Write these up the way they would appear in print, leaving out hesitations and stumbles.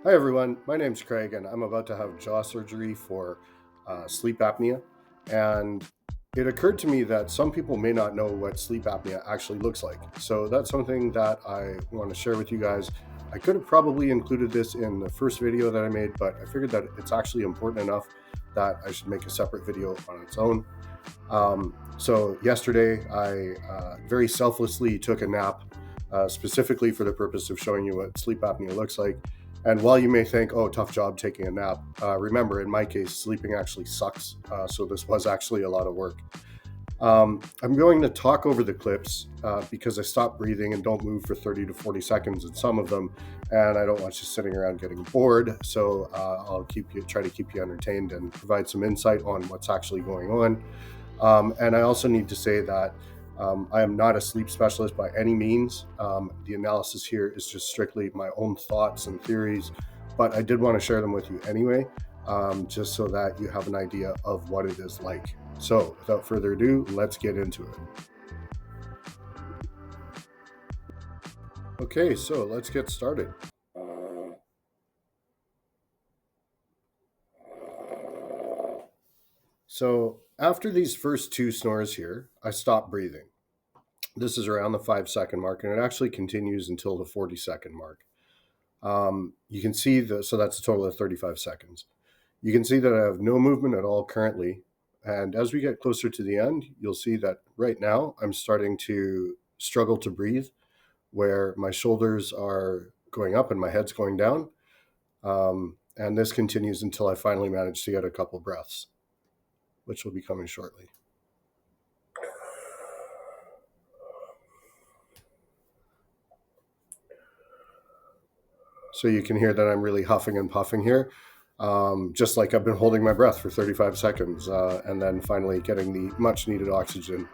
Hi everyone, my name's Craig and I'm about to have jaw surgery for sleep apnea. And it occurred to me that some people may not know what sleep apnea actually looks like. So that's something that I want to share with you guys. I could have probably included this in the first video that I made, but I figured that it's actually important enough that I should make a separate video on its own. So yesterday I very selflessly took a nap, specifically for the purpose of showing you what sleep apnea looks like. And while you may think, oh, tough job taking a nap, remember, in my case, sleeping actually sucks. So this was actually a lot of work. I'm going to talk over the clips because I stopped breathing and don't move for 30 to 40 seconds in some of them. And I don't want you sitting around getting bored. So I'll try to keep you entertained and provide some insight on what's actually going on. And I also need to say that I am not a sleep specialist by any means. The analysis here is just strictly my own thoughts and theories, but I did want to share them with you anyway, just so that you have an idea of what it is like. So without further ado, let's get into it. Okay, so let's get started. So after these first two snores here, I stop breathing. This is around the 5 second mark, and it actually continues until the 40 second mark. You can see so that's a total of 35 seconds. You can see that I have no movement at all currently. And as we get closer to the end, you'll see that right now I'm starting to struggle to breathe, where my shoulders are going up and my head's going down. And this continues until I finally manage to get a couple breaths, which will be coming shortly. So you can hear that I'm really huffing and puffing here, just like I've been holding my breath for 35 seconds and then finally getting the much needed oxygen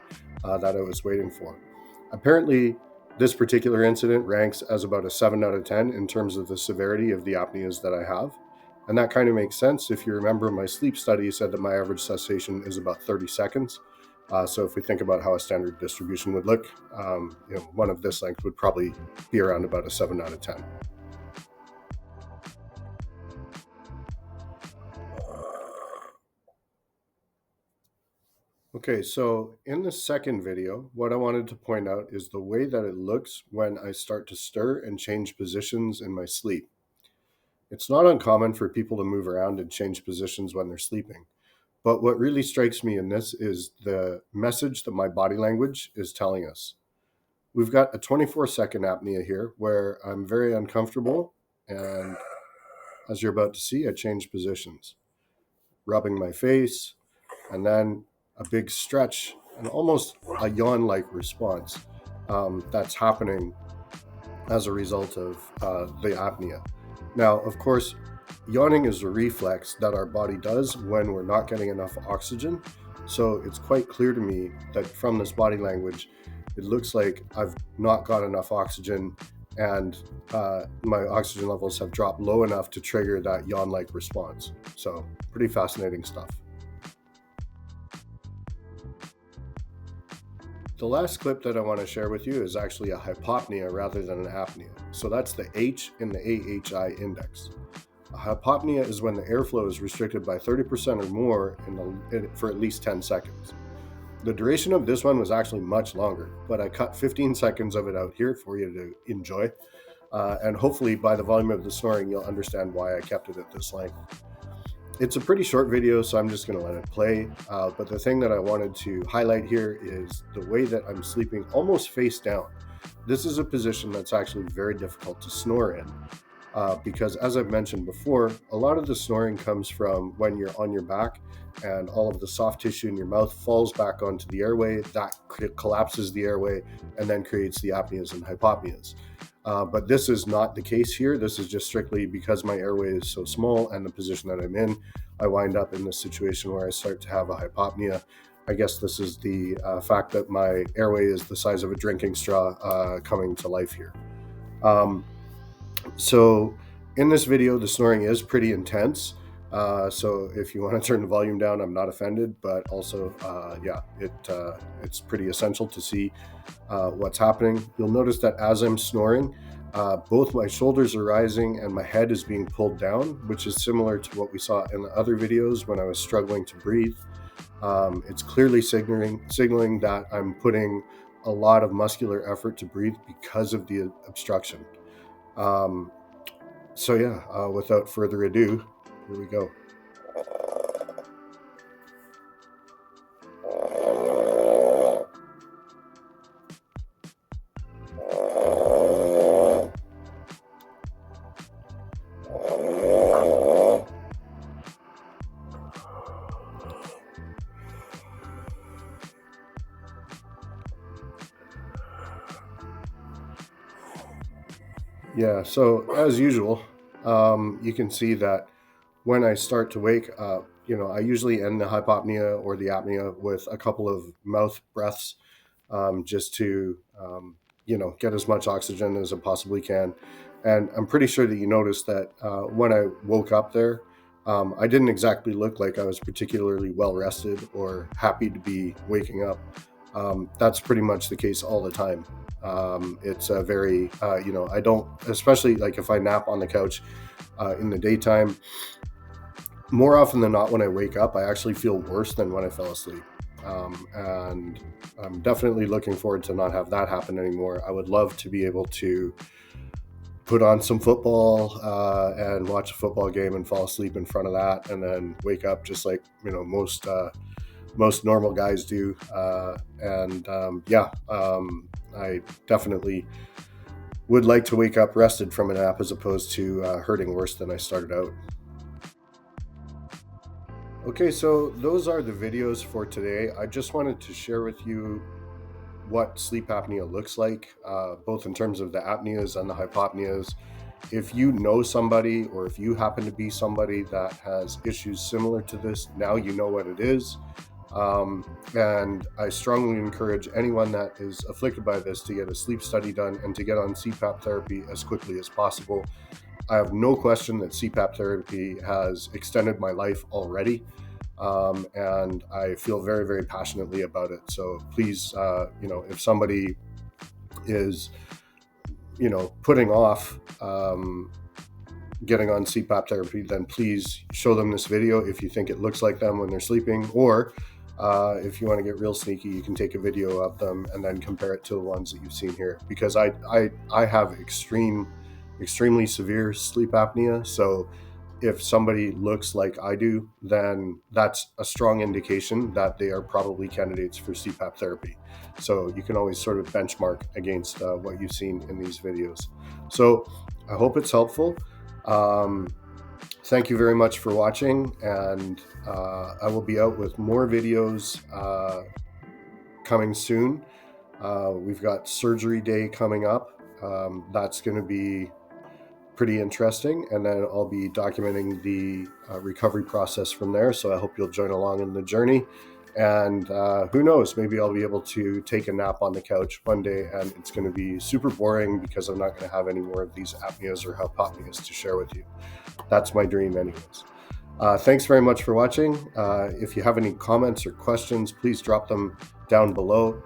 that I was waiting for. Apparently, this particular incident ranks as about a 7 out of 10 in terms of the severity of the apneas that I have. And that kind of makes sense. If you remember, my sleep study said that my average cessation is about 30 seconds. So if we think about how a standard distribution would look, one of this length would probably be around about a 7 out of 10. Okay, so in the second video, what I wanted to point out is the way that it looks when I start to stir and change positions in my sleep. It's not uncommon for people to move around and change positions when they're sleeping. But what really strikes me in this is the message that my body language is telling us. We've got a 24-second apnea here where I'm very uncomfortable, and as you're about to see, I change positions, rubbing my face, and then a big stretch and almost a yawn-like response that's happening as a result of the apnea. Now, of course, yawning is a reflex that our body does when we're not getting enough oxygen. So it's quite clear to me that from this body language, it looks like I've not got enough oxygen and my oxygen levels have dropped low enough to trigger that yawn-like response. So pretty fascinating stuff. The last clip that I want to share with you is actually a hypopnea rather than an apnea. So that's the H in the AHI index. A hypopnea is when the airflow is restricted by 30% or more for at least 10 seconds. The duration of this one was actually much longer, but I cut 15 seconds of it out here for you to enjoy. And hopefully by the volume of the snoring, you'll understand why I kept it at this length. It's a pretty short video, so I'm just going to let it play. But the thing that I wanted to highlight here is the way that I'm sleeping almost face down. This is a position that's actually very difficult to snore in because, as I've mentioned before, a lot of the snoring comes from when you're on your back and all of the soft tissue in your mouth falls back onto the airway. That collapses the airway and then creates the apneas and hypopneas. But this is not the case here. This is just strictly because my airway is so small and the position that I'm in, I wind up in this situation where I start to have a hypopnea. I guess this is the fact that my airway is the size of a drinking straw coming to life here. So in this video, the snoring is pretty intense. So if you want to turn the volume down, I'm not offended, but also, it's pretty essential to see what's happening. You'll notice that as I'm snoring, Both my shoulders are rising and my head is being pulled down, which is similar to what we saw in the other videos when I was struggling to breathe. It's clearly signaling that I'm putting a lot of muscular effort to breathe because of the obstruction. Um, so yeah, without further ado, here we go. Yeah, so as usual, you can see that when I start to wake up, I usually end the hypopnea or the apnea with a couple of mouth breaths, just to, get as much oxygen as I possibly can. And I'm pretty sure that you noticed that when I woke up there, I didn't exactly look like I was particularly well rested or happy to be waking up. That's pretty much the case all the time. It's a very, I don't, especially like if I nap on the couch in the daytime, more often than not, when I wake up, I actually feel worse than when I fell asleep. And I'm definitely looking forward to not have that happen anymore. I would love to be able to put on some football and watch a football game and fall asleep in front of that, and then wake up just like most normal guys do. I definitely would like to wake up rested from a nap as opposed to hurting worse than I started out. Okay, so those are the videos for today. I just wanted to share with you what sleep apnea looks like, both in terms of the apneas and the hypopneas. If you know somebody, or if you happen to be somebody that has issues similar to this, now you know what it is. And I strongly encourage anyone that is afflicted by this to get a sleep study done and to get on CPAP therapy as quickly as possible. I have no question that CPAP therapy has extended my life already. And I feel very, very passionately about it. So please, if somebody is, putting off getting on CPAP therapy, then please show them this video if you think it looks like them when they're sleeping, or if you want to get real sneaky, you can take a video of them and then compare it to the ones that you've seen here. Because I have extremely severe sleep apnea, so if somebody looks like I do, then that's a strong indication that they are probably candidates for CPAP therapy. So you can always sort of benchmark against what you've seen in these videos. So I hope it's helpful. Thank you very much for watching, and I will be out with more videos coming soon. We've got surgery day coming up. That's going to be pretty interesting, and then I'll be documenting the recovery process from there. So I hope you'll join along in the journey. And who knows, maybe I'll be able to take a nap on the couch one day, and it's going to be super boring because I'm not going to have any more of these apneas or hypopneas to share with you. That's my dream anyways. Thanks very much for watching. If you have any comments or questions, please drop them down below.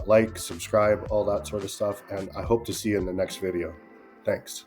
Like, subscribe, all that sort of stuff. And I hope to see you in the next video. Thanks.